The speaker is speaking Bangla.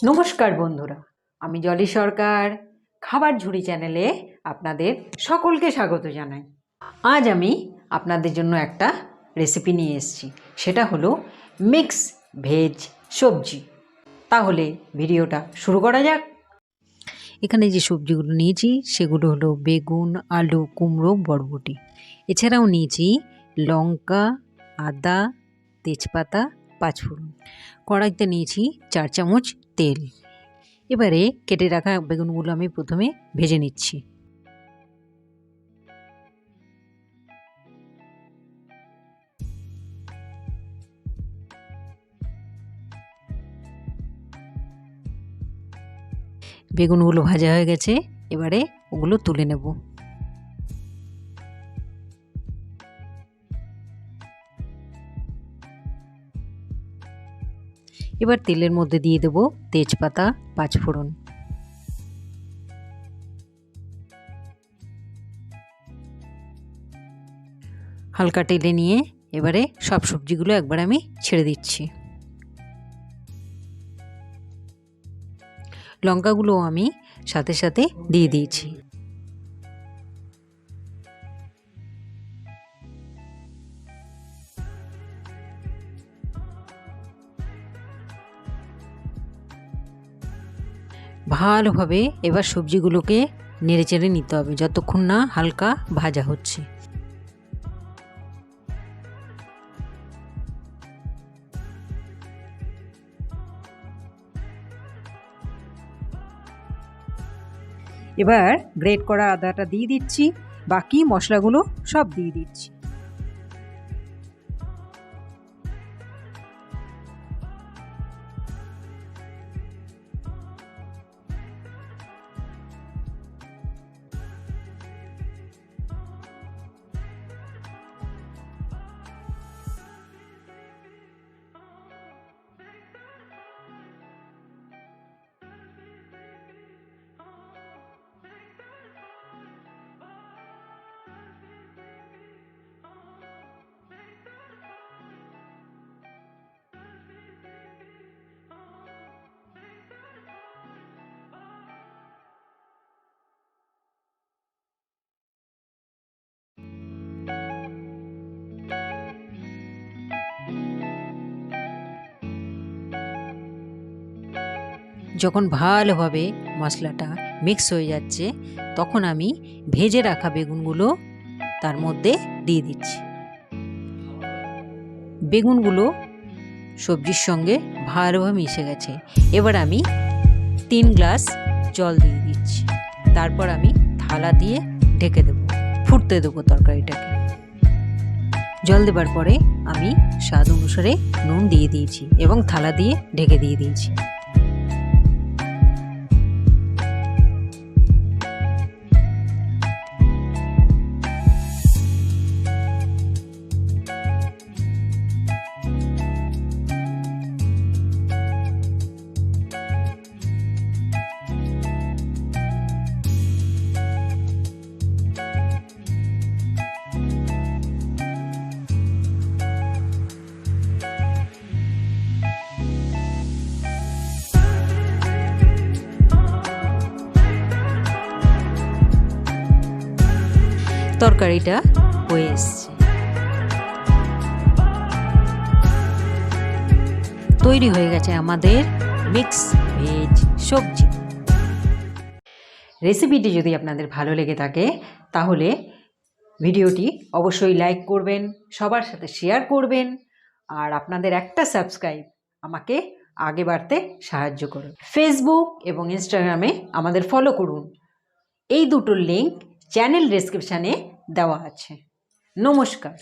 নমস্কার বন্ধুরা, আমি জলি সরকার খাবার ঝুড়ি চ্যানেলে আপনাদের সকলকে স্বাগত জানাই। আজ আমি আপনাদের জন্য একটা রেসিপি নিয়ে এসেছি, সেটা হলো মিক্স ভেজ সবজি। তাহলে ভিডিওটা শুরু করা যাক। এখানে যে সবজিগুলো নিয়েছি সেগুলো হলো বেগুন, আলু, কুমড়ো, বরবটি। এছাড়াও নিয়েছি লঙ্কা, আদা, তেজপাতা, পাঁচফোড়ন। কড়াইতে নিয়েছি 4 চামচ তেল। এবারে কেটে রাখা বেগুনগুলো আমি প্রথমে ভেজে নিচ্ছি। বেগুনগুলো ভাজা হয়ে গেছে, এবারে ওগুলো তুলে নেব। এবার তেলের মধ্যে দিয়ে দেব তেজপাতা, পাঁচফোড়ন। হালকা টেলে নিয়ে এবারে সব সবজিগুলো একবার আমি ছেড়ে দিচ্ছি। লঙ্কাগুলো আমি সাথে সাথে দিয়ে দিয়েছি। ভালোভাবে এবার সবজিগুলোকে নেড়েচেড়ে নিতে হবে যতক্ষণ না হালকা ভাজা হচ্ছে। এবার গ্রেট করা আদাটা দিয়ে দিচ্ছি, বাকি মশলাগুলো সব দিয়ে দিচ্ছি। যখন ভালোভাবে মশলাটা মিক্স হয়ে যাচ্ছে তখন আমি ভেজে রাখা বেগুনগুলো তার মধ্যে দিয়ে দিচ্ছি। বেগুনগুলো সবজির সঙ্গে ভালোভাবে মিশে গেছে। এবার আমি 3 গ্লাস জল দিয়ে দিচ্ছি। তারপর আমি থালা দিয়ে ঢেকে দেবো, ফুটতে দেবো তরকারিটাকে। জল দেবার পরে আমি স্বাদ অনুসারে নুন দিয়ে দিয়েছি এবং থালা দিয়ে ঢেকে দিয়ে দিয়েছি। তরকারিটা হয়ে এসছে। তৈরি হয়ে গেছে আমাদের মিক্স ভেজ সবজি। রেসিপিটি যদি আপনাদের ভালো লেগে থাকে তাহলে ভিডিওটি অবশ্যই লাইক করবেন, সবার সাথে শেয়ার করবেন, আর আপনাদের একটা সাবস্ক্রাইব আমাকে আগে বাড়তে সাহায্য করুন। ফেসবুক এবং ইনস্টাগ্রামে আমাদের ফলো করুন। এই দুটোর লিঙ্ক চ্যানেল ডেসক্রিপশানে দেওয়া আছে। নমস্কার।